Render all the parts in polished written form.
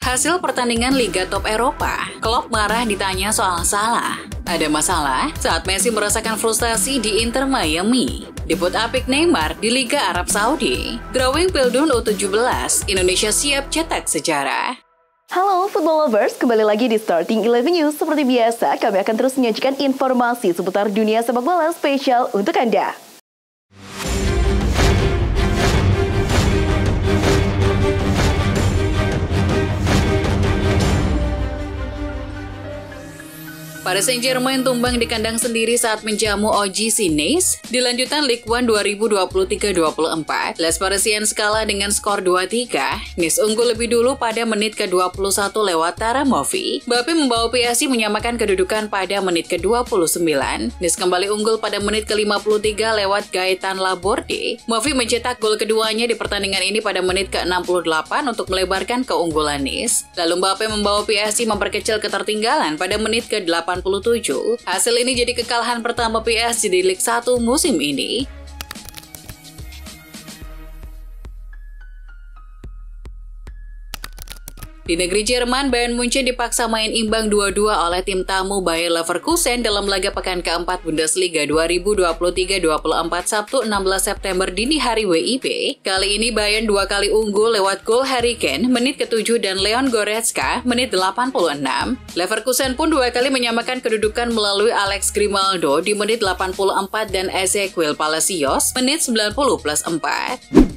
Hasil pertandingan Liga Top Eropa, Klopp marah ditanya soal Salah. Ada masalah saat Messi merasakan frustasi di Inter Miami. Debut apik Neymar di Liga Arab Saudi. Drawing Pildun U17, Indonesia siap cetak sejarah. Halo Football Lovers, kembali lagi di Starting 11 News. Seperti biasa, kami akan terus menyajikan informasi seputar dunia sepak bola spesial untuk Anda. Paris Saint-Germain tumbang di kandang sendiri saat menjamu OGC Nice di lanjutan Ligue 1 2023-24. Les Parisiens kalah dengan skor 2-3. Nice unggul lebih dulu pada menit ke-21 lewat Taramovi. Mbappé membawa PSG menyamakan kedudukan pada menit ke-29. Nice kembali unggul pada menit ke-53 lewat Gaëtan Laborde. Movi mencetak gol keduanya di pertandingan ini pada menit ke-68 untuk melebarkan keunggulan Nice. Lalu Mbappé membawa PSG memperkecil ketertinggalan pada menit ke-87. Hasil ini jadi kekalahan pertama PSG di Ligue 1 musim ini. Di negeri Jerman, Bayern Munchen dipaksa main imbang 2-2 oleh tim tamu Bayer Leverkusen dalam laga pekan keempat Bundesliga 2023-24 Sabtu 16 September dini hari WIB. Kali ini Bayern dua kali unggul lewat gol Harry Kane menit ke-7 dan Leon Goretzka menit 86. Leverkusen pun dua kali menyamakan kedudukan melalui Alex Grimaldo di menit 84 dan Ezequiel Palacios menit 90+4.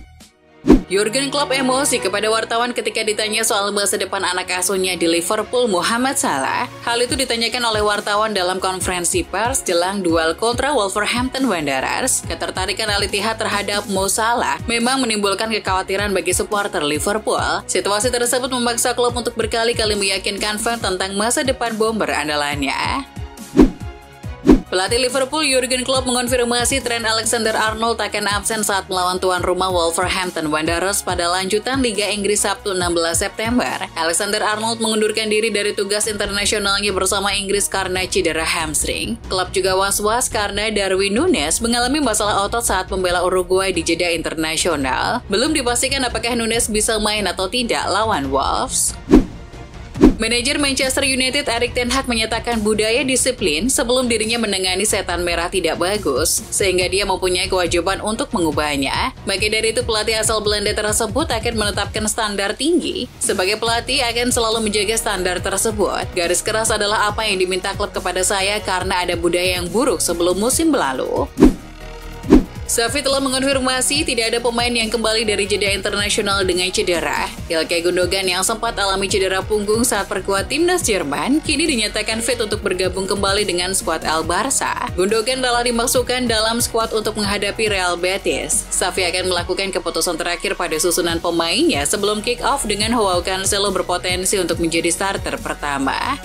Jurgen Klopp emosi kepada wartawan ketika ditanya soal masa depan anak asuhnya di Liverpool, Mohamed Salah. Hal itu ditanyakan oleh wartawan dalam konferensi pers jelang duel kontra Wolverhampton Wanderers. Ketertarikan Al Ittihad terhadap Mo Salah memang menimbulkan kekhawatiran bagi supporter Liverpool. Situasi tersebut memaksa Klopp untuk berkali-kali meyakinkan fans tentang masa depan bomber andalannya. Pelatih Liverpool Jurgen Klopp mengonfirmasi Trent Alexander-Arnold akan absen saat melawan tuan rumah Wolverhampton Wanderers pada lanjutan Liga Inggris Sabtu 16 September. Alexander-Arnold mengundurkan diri dari tugas internasionalnya bersama Inggris karena cedera hamstring. Klopp juga was-was karena Darwin Núñez mengalami masalah otot saat membela Uruguay di jeda internasional. Belum dipastikan apakah Núñez bisa main atau tidak lawan Wolves. Manajer Manchester United Erik ten Hag menyatakan budaya disiplin sebelum dirinya menangani setan merah tidak bagus, sehingga dia mempunyai kewajiban untuk mengubahnya. Maka dari itu pelatih asal Belanda tersebut akan menetapkan standar tinggi. Sebagai pelatih akan selalu menjaga standar tersebut. Garis keras adalah apa yang diminta klub kepada saya karena ada budaya yang buruk sebelum musim berlalu. Xavi telah mengonfirmasi tidak ada pemain yang kembali dari jeda internasional dengan cedera. Ilkay Gundogan yang sempat alami cedera punggung saat perkuat timnas Jerman, kini dinyatakan fit untuk bergabung kembali dengan skuad El Barça. Gundogan telah dimasukkan dalam skuad untuk menghadapi Real Betis. Xavi akan melakukan keputusan terakhir pada susunan pemainnya sebelum kick-off dengan Joao Cancelo berpotensi untuk menjadi starter pertama.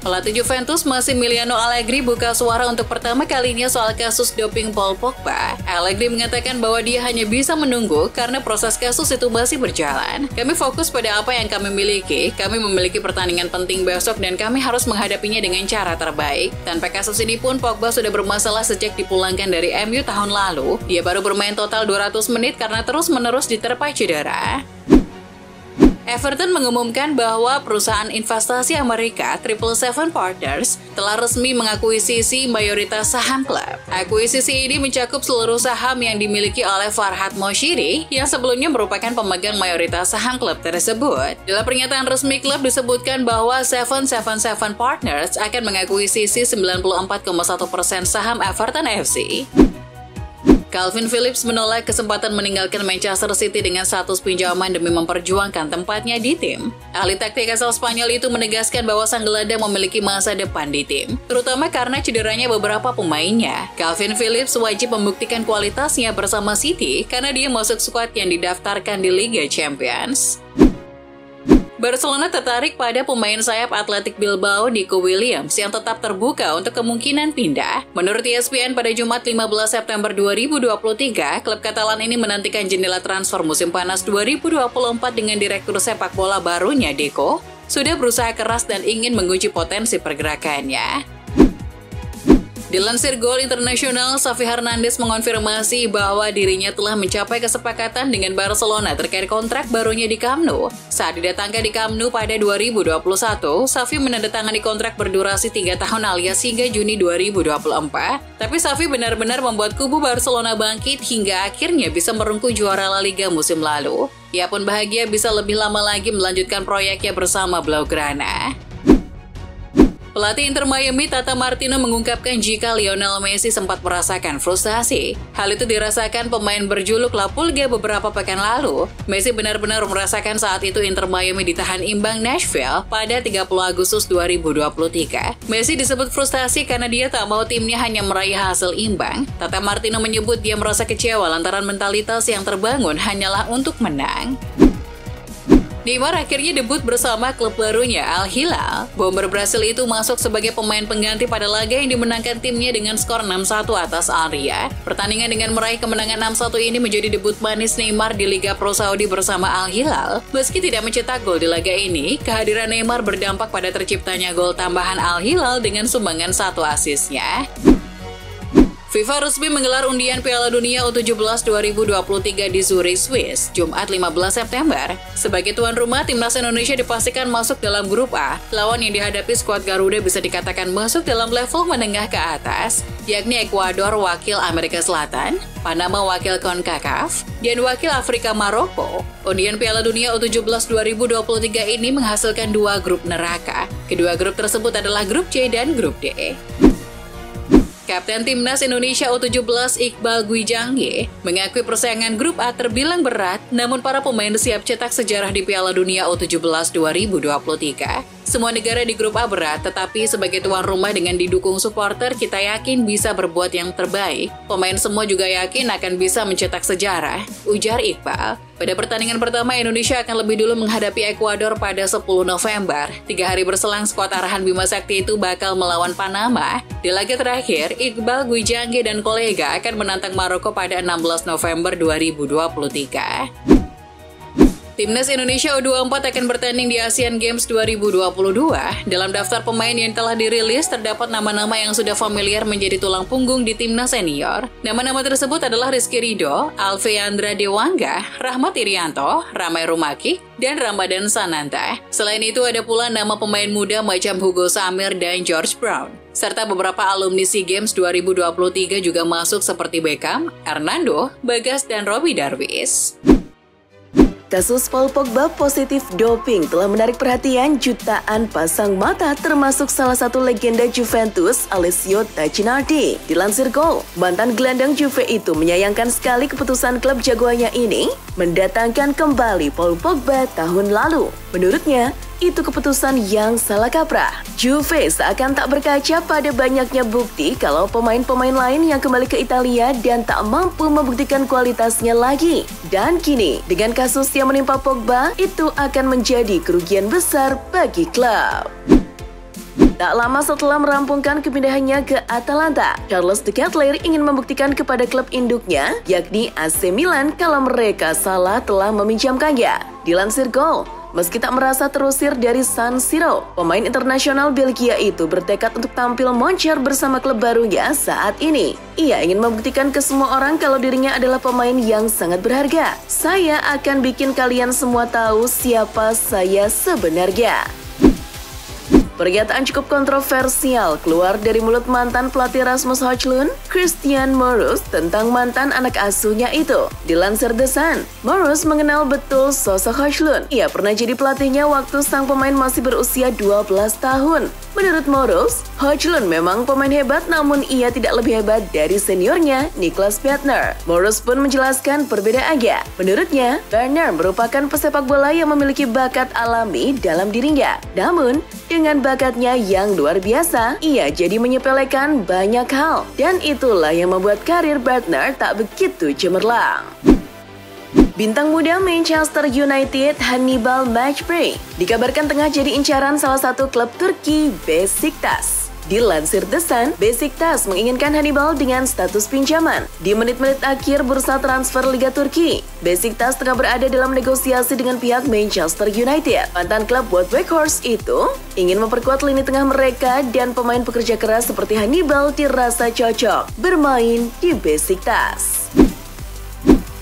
Pelatih Juventus Massimiliano Allegri buka suara untuk pertama kalinya soal kasus doping Paul Pogba. Allegri mengatakan bahwa dia hanya bisa menunggu karena proses kasus itu masih berjalan. Kami fokus pada apa yang kami miliki. Kami memiliki pertandingan penting besok dan kami harus menghadapinya dengan cara terbaik. Tanpa kasus ini pun Pogba sudah bermasalah sejak dipulangkan dari MU tahun lalu. Dia baru bermain total 200 menit karena terus-menerus diterpa cedera. Everton mengumumkan bahwa perusahaan investasi Amerika 777 Partners telah resmi mengakuisisi mayoritas saham klub. Akuisisi ini mencakup seluruh saham yang dimiliki oleh Farhad Moshiri yang sebelumnya merupakan pemegang mayoritas saham klub tersebut. Dalam pernyataan resmi klub disebutkan bahwa 777 Partners akan mengakuisisi 94,1% saham Everton FC. Calvin Phillips menolak kesempatan meninggalkan Manchester City dengan status pinjaman demi memperjuangkan tempatnya di tim. Ahli taktik asal Spanyol itu menegaskan bahwa sang gelandang memiliki masa depan di tim, terutama karena cederanya beberapa pemainnya. Calvin Phillips wajib membuktikan kualitasnya bersama City karena dia masuk skuad yang didaftarkan di Liga Champions. Barcelona tertarik pada pemain sayap Athletic Bilbao Nico Williams yang tetap terbuka untuk kemungkinan pindah. Menurut ESPN pada Jumat 15 September 2023, klub Katalan ini menantikan jendela transfer musim panas 2024 dengan direktur sepak bola barunya Deco sudah berusaha keras dan ingin menguji potensi pergerakannya. Dilansir Goal International, Xavi Hernandez mengonfirmasi bahwa dirinya telah mencapai kesepakatan dengan Barcelona terkait kontrak barunya di Camp Nou. Saat didatangkan di Camp Nou pada 2021, Xavi menandatangani kontrak berdurasi 3 tahun alias hingga Juni 2024. Tapi Xavi benar-benar membuat kubu Barcelona bangkit hingga akhirnya bisa merengkuh juara La Liga musim lalu. Ia pun bahagia bisa lebih lama lagi melanjutkan proyeknya bersama Blaugrana. Pelatih Inter Miami Tata Martino mengungkapkan jika Lionel Messi sempat merasakan frustasi. Hal itu dirasakan pemain berjuluk La Pulga beberapa pekan lalu. Messi benar-benar merasakan saat itu Inter Miami ditahan imbang Nashville pada 30 Agustus 2023. Messi disebut frustasi karena dia tak mau timnya hanya meraih hasil imbang. Tata Martino menyebut dia merasa kecewa lantaran mentalitas yang terbangun hanyalah untuk menang. Neymar akhirnya debut bersama klub barunya Al Hilal. Bomber Brasil itu masuk sebagai pemain pengganti pada laga yang dimenangkan timnya dengan skor 6-1 atas Al Riyad. Pertandingan dengan meraih kemenangan 6-1 ini menjadi debut manis Neymar di Liga Pro Saudi bersama Al Hilal. Meski tidak mencetak gol di laga ini, kehadiran Neymar berdampak pada terciptanya gol tambahan Al Hilal dengan sumbangan 1 asisnya. FIFA resmi menggelar undian Piala Dunia U17 2023 di Zurich, Swiss, Jumat 15 September. Sebagai tuan rumah, timnas Indonesia dipastikan masuk dalam grup A. Lawan yang dihadapi skuad Garuda bisa dikatakan masuk dalam level menengah ke atas, yakni Ekuador wakil Amerika Selatan, Panama wakil CONCACAF, dan wakil Afrika Maroko. Undian Piala Dunia U17 2023 ini menghasilkan 2 grup neraka. Kedua grup tersebut adalah grup C dan grup D. Kapten Timnas Indonesia U17 Iqbal Gwijangge mengakui persaingan grup A terbilang berat, namun para pemain siap cetak sejarah di Piala Dunia U17 2023. Semua negara di grup A berat, tetapi sebagai tuan rumah dengan didukung supporter, kita yakin bisa berbuat yang terbaik. Pemain semua juga yakin akan bisa mencetak sejarah, ujar Iqbal. Pada pertandingan pertama, Indonesia akan lebih dulu menghadapi Ekuador pada 10 November. 3 hari berselang, skuad arahan Bima Sakti itu bakal melawan Panama. Di laga terakhir, Iqbal Gwijangge dan kolega akan menantang Maroko pada 16 November 2023. Timnas Indonesia U24 akan bertanding di Asian Games 2022. Dalam daftar pemain yang telah dirilis, terdapat nama-nama yang sudah familiar menjadi tulang punggung di timnas senior. Nama-nama tersebut adalah Rizky Ridho, Alfeandra Dewangga, Rahmat Irianto, Ramai Rumaki, dan Ramadan Sananta. Selain itu, ada pula nama pemain muda macam Hugo Samir dan George Brown. Serta beberapa alumni SEA Games 2023 juga masuk seperti Beckham, Hernando, Bagas, dan Robbie Darwis. Kasus Paul Pogba positif doping telah menarik perhatian jutaan pasang mata termasuk salah satu legenda Juventus, Alessio Tacchinardi. Dilansir Goal, mantan gelandang Juve itu menyayangkan sekali keputusan klub jagoannya ini mendatangkan kembali Paul Pogba tahun lalu. Menurutnya, itu keputusan yang salah kaprah. Juve seakan tak berkaca pada banyaknya bukti kalau pemain-pemain lain yang kembali ke Italia dan tak mampu membuktikan kualitasnya lagi. Dan kini, dengan kasus yang menimpa Pogba, itu akan menjadi kerugian besar bagi klub. Tak lama setelah merampungkan kepindahannya ke Atalanta, Carlos De Ketelaere ingin membuktikan kepada klub induknya, yakni AC Milan, kalau mereka salah telah meminjamkannya. Dilansir Goal, meski tak merasa terusir dari San Siro, pemain internasional Belgia itu bertekad untuk tampil moncer bersama klub barunya saat ini. Ia ingin membuktikan ke semua orang kalau dirinya adalah pemain yang sangat berharga. Saya akan bikin kalian semua tahu siapa saya sebenarnya. Pernyataan cukup kontroversial keluar dari mulut mantan pelatih Rasmus Højlund, Christian Moreus, tentang mantan anak asuhnya itu. Dilansir The Sun, Moreus mengenal betul sosok Højlund. Ia pernah jadi pelatihnya waktu sang pemain masih berusia 12 tahun. Menurut Moreus, Højlund memang pemain hebat, namun ia tidak lebih hebat dari seniornya, Niklas Bendtner. Moreus pun menjelaskan perbedaannya. Menurutnya, Bendtner merupakan pesepak bola yang memiliki bakat alami dalam dirinya. Namun, dengan bakatnya yang luar biasa, ia jadi menyepelekan banyak hal. Dan itulah yang membuat karir Bendtner tak begitu cemerlang. Bintang muda Manchester United Hannibal Mejbri dikabarkan tengah jadi incaran salah satu klub Turki, Besiktas. Dilansir The Sun, Beşiktaş menginginkan Hannibal dengan status pinjaman. Di menit-menit akhir bursa transfer Liga Turki, Beşiktaş tengah berada dalam negosiasi dengan pihak Manchester United. Mantan klub Wout Weghorst itu ingin memperkuat lini tengah mereka dan pemain pekerja keras seperti Hannibal dirasa cocok bermain di Beşiktaş.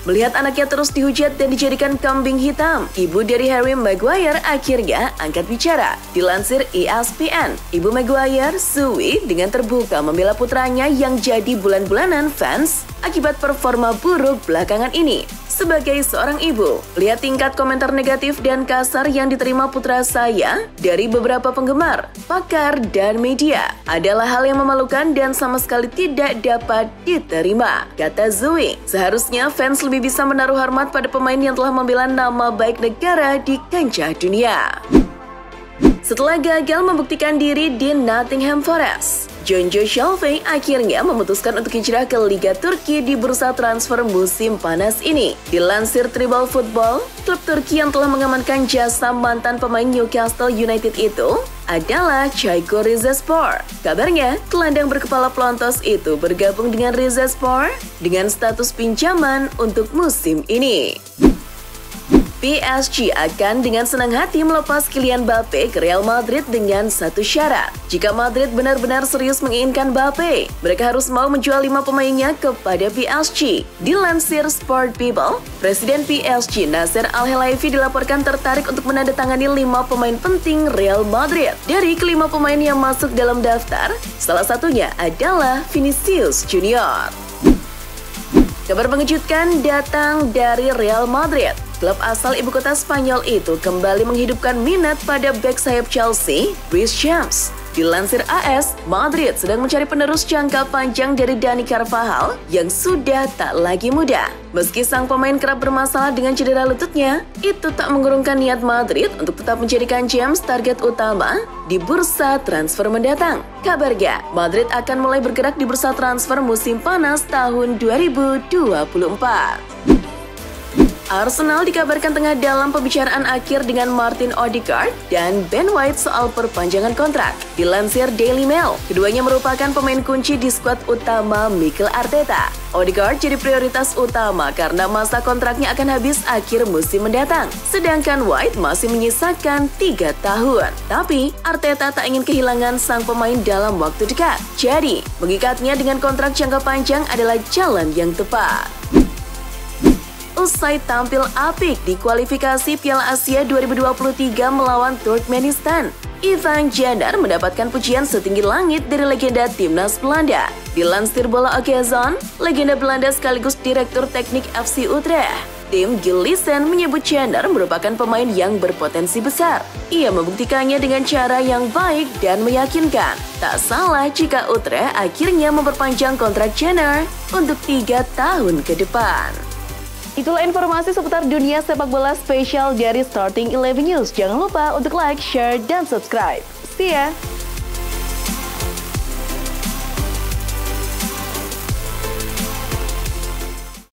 Melihat anaknya terus dihujat dan dijadikan kambing hitam, ibu dari Harry Maguire akhirnya angkat bicara. Dilansir ESPN, ibu Maguire, Zoe, dengan terbuka membela putranya yang jadi bulan-bulanan fans akibat performa buruk belakangan ini. Sebagai seorang ibu, lihat tingkat komentar negatif dan kasar yang diterima putra saya dari beberapa penggemar, pakar, dan media adalah hal yang memalukan dan sama sekali tidak dapat diterima, kata Zoe. Seharusnya fans lebih bisa menaruh hormat pada pemain yang telah membela nama baik negara di kancah dunia. Setelah gagal membuktikan diri di Nottingham Forest, Jonjo Shelvey akhirnya memutuskan untuk hijrah ke Liga Turki di bursa transfer musim panas ini. Dilansir Tribal Football, klub Turki yang telah mengamankan jasa mantan pemain Newcastle United itu adalah Çaykur Rizespor. Kabarnya, gelandang berkepala pelontos itu bergabung dengan Rizespor dengan status pinjaman untuk musim ini. PSG akan dengan senang hati melepas Kylian Mbappe ke Real Madrid dengan satu syarat. Jika Madrid benar-benar serius menginginkan Mbappe, mereka harus mau menjual 5 pemainnya kepada PSG. Dilansir Sport People, Presiden PSG Nasser Al-Khelaifi dilaporkan tertarik untuk menandatangani 5 pemain penting Real Madrid. Dari kelima pemain yang masuk dalam daftar, salah satunya adalah Vinicius Junior. Kabar mengejutkan datang dari Real Madrid. Klub asal ibu kota Spanyol itu kembali menghidupkan minat pada bek sayap Chelsea, Reece James. Dilansir AS, Madrid sedang mencari penerus jangka panjang dari Dani Carvajal yang sudah tak lagi muda. Meski sang pemain kerap bermasalah dengan cedera lututnya, itu tak mengurungkan niat Madrid untuk tetap menjadikan James target utama di bursa transfer mendatang. Kabarnya, Madrid akan mulai bergerak di bursa transfer musim panas tahun 2024. Arsenal dikabarkan tengah dalam pembicaraan akhir dengan Martin Odegaard dan Ben White soal perpanjangan kontrak. Dilansir Daily Mail, keduanya merupakan pemain kunci di skuad utama Mikel Arteta. Odegaard jadi prioritas utama karena masa kontraknya akan habis akhir musim mendatang. Sedangkan White masih menyisakan 3 tahun. Tapi, Arteta tak ingin kehilangan sang pemain dalam waktu dekat. Jadi, mengikatnya dengan kontrak jangka panjang adalah jalan yang tepat. Usai tampil apik di kualifikasi Piala Asia 2023 melawan Turkmenistan, Ivan Janner mendapatkan pujian setinggi langit dari legenda timnas Belanda. Dilansir Bola Occasion, legenda Belanda sekaligus direktur teknik FC Utrecht, Tim Gillissen menyebut Janner merupakan pemain yang berpotensi besar. Ia membuktikannya dengan cara yang baik dan meyakinkan. Tak salah jika Utrecht akhirnya memperpanjang kontrak Janner untuk 3 tahun ke depan. Itulah informasi seputar dunia sepak bola spesial dari Starting 11 News. Jangan lupa untuk like, share, dan subscribe. See ya!